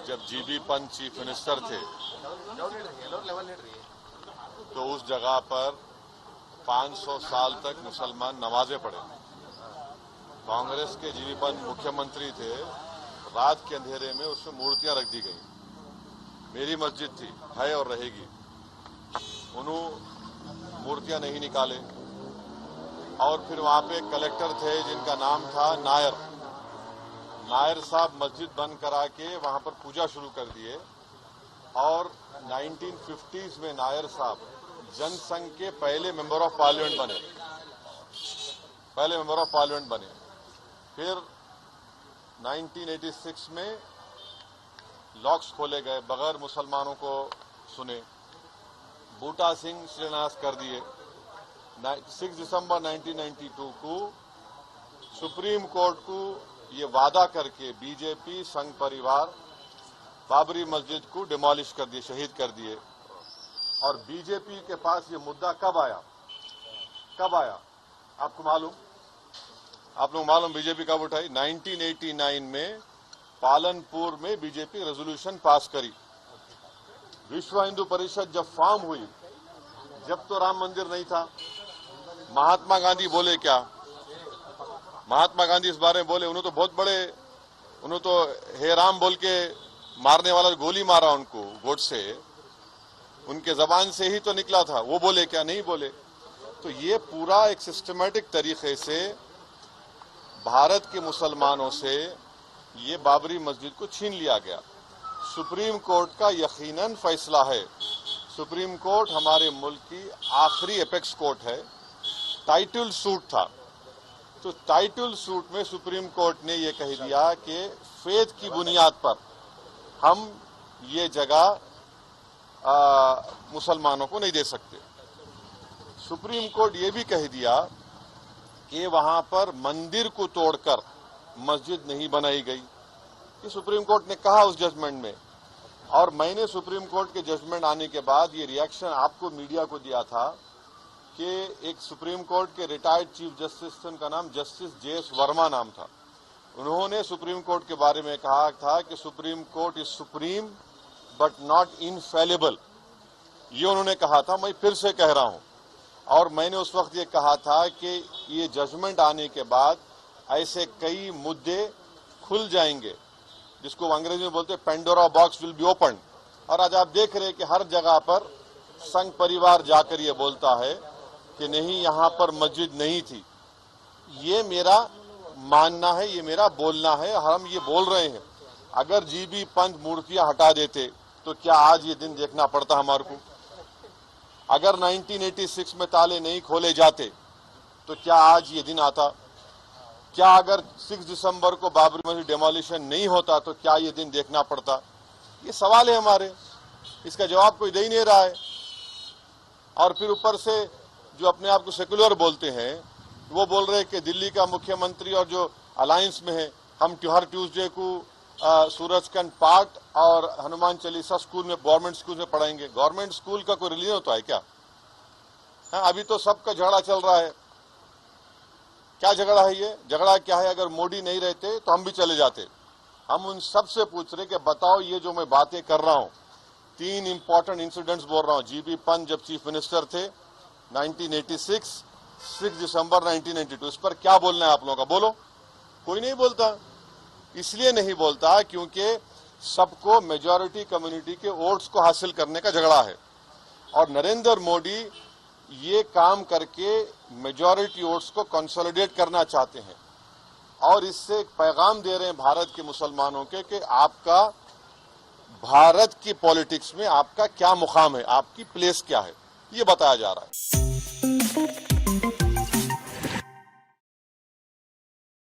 जब GB Pant chief minister थे तो उस जगह पर 500 साल तक मुसलमान नमाजें पढ़े। कांग्रेस के जीबी पंत मुख्यमंत्री थे, रात के अंधेरे में उसमें मूर्तियां रख दी गई। मेरी मस्जिद थी, है और रहेगी। उन्होंने मूर्तियां नहीं निकाले और फिर वहां पे कलेक्टर थे जिनका नाम था नायर साहब मस्जिद बंद करा के वहां पर पूजा शुरू कर दिए और 1950s में नायर साहब जनसंघ के पहले मेंबर ऑफ पार्लियामेंट बने। फिर 1986 में लॉक्स खोले गए, बगैर मुसलमानों को सुने। बूटा सिंह शिलान्यास कर दिए। 6 दिसंबर 1992 को सुप्रीम कोर्ट को ये वादा करके बीजेपी संघ परिवार बाबरी मस्जिद को डिमोलिश कर दिए, शहीद कर दिए। और बीजेपी के पास ये मुद्दा कब आया? आपको मालूम? आप लोग मालूम बीजेपी कब उठाई? 1989 में पालनपुर में बीजेपी रेजोल्यूशन पास करी। विश्व हिंदू परिषद जब फॉर्म हुई, जब तो राम मंदिर नहीं था। महात्मा गांधी बोले क्या? महात्मा गांधी इस बारे में बोले, उन्होंने तो बहुत बड़े, उन्होंने तो हे राम बोल के मारने वाला गोली मारा उनको गोडसे, उनके जबान से ही तो निकला था। वो बोले क्या? नहीं बोले। तो ये पूरा एक सिस्टमैटिक तरीके से भारत के मुसलमानों से ये बाबरी मस्जिद को छीन लिया गया। सुप्रीम कोर्ट का यकीनन फैसला है। सुप्रीम कोर्ट हमारे मुल्क की आखिरी एपेक्स कोर्ट है। टाइटल सूट था, तो टाइटल सूट में सुप्रीम कोर्ट ने यह कह दिया कि फेथ की बुनियाद पर हम ये जगह मुसलमानों को नहीं दे सकते। सुप्रीम कोर्ट ये भी कह दिया कि वहां पर मंदिर को तोड़कर मस्जिद नहीं बनाई गई। ये सुप्रीम कोर्ट ने कहा उस जजमेंट में। और मैंने सुप्रीम कोर्ट के जजमेंट आने के बाद ये रिएक्शन आपको मीडिया को दिया था कि एक सुप्रीम कोर्ट के रिटायर्ड चीफ जस्टिस थे, उनका नाम जस्टिस JS वर्मा नाम था। उन्होंने सुप्रीम कोर्ट के बारे में कहा था कि supreme court is supreme but not infallible. ये उन्होंने कहा था। मैं फिर से कह रहा हूं, और मैंने उस वक्त ये कहा था कि ये जजमेंट आने के बाद ऐसे कई मुद्दे खुल जाएंगे, जिसको अंग्रेजी में बोलते हैं Pandora box will be open. और आज आप देख रहे हैं कि हर जगह पर संघ परिवार जाकर ये बोलता है कि नहीं, यहां पर मस्जिद नहीं थी। ये मेरा मानना है, ये मेरा बोलना है, हम ये बोल रहे हैं। अगर जीबी पंत मूर्तियां हटा देते तो क्या आज ये दिन देखना पड़ता हमारे को? अगर 1986 में ताले नहीं खोले जाते तो क्या आज ये दिन आता? क्या अगर 6 दिसंबर को बाबरी मस्जिद डेमोलिशन नहीं होता तो क्या ये दिन देखना पड़ता? ये सवाल है हमारे, इसका जवाब कोई दे ही नहीं रहा है। और फिर ऊपर से जो अपने आप को सेक्युलर बोलते हैं, वो बोल रहे हैं कि दिल्ली का मुख्यमंत्री और जो अलायंस में है, हम हर ट्यूसडे को सूरजकंड पाठ और हनुमान चालीसा स्कूल में, गवर्नमेंट स्कूल में पढ़ाएंगे। गवर्नमेंट स्कूल का कोई रिलीजन होता है क्या? अभी तो सबका झगड़ा चल रहा है। क्या झगड़ा है ये? झगड़ा क्या है? अगर मोदी नहीं रहते तो हम भी चले जाते। हम उन सब से पूछ रहे कि बताओ, ये जो मैं बातें कर रहा हूं, 3 इंपॉर्टेंट इंसिडेंट्स बोल रहा हूं। जीबी पंत जब चीफ मिनिस्टर थे 1986, 6 दिसंबर 1992, इस पर क्या बोलना है आप लोगों का? बोलो। कोई नहीं बोलता। इसलिए नहीं बोलता क्योंकि सबको मेजॉरिटी कम्युनिटी के वोट्स को हासिल करने का झगड़ा है। और नरेंद्र मोदी ये काम करके मेजॉरिटी वोट्स को कंसोलिडेट करना चाहते हैं और इससे एक पैगाम दे रहे हैं भारत के मुसलमानों के कि आपका भारत की पॉलिटिक्स में आपका क्या मुकाम है, आपकी प्लेस क्या है, ये बताया जा रहा है।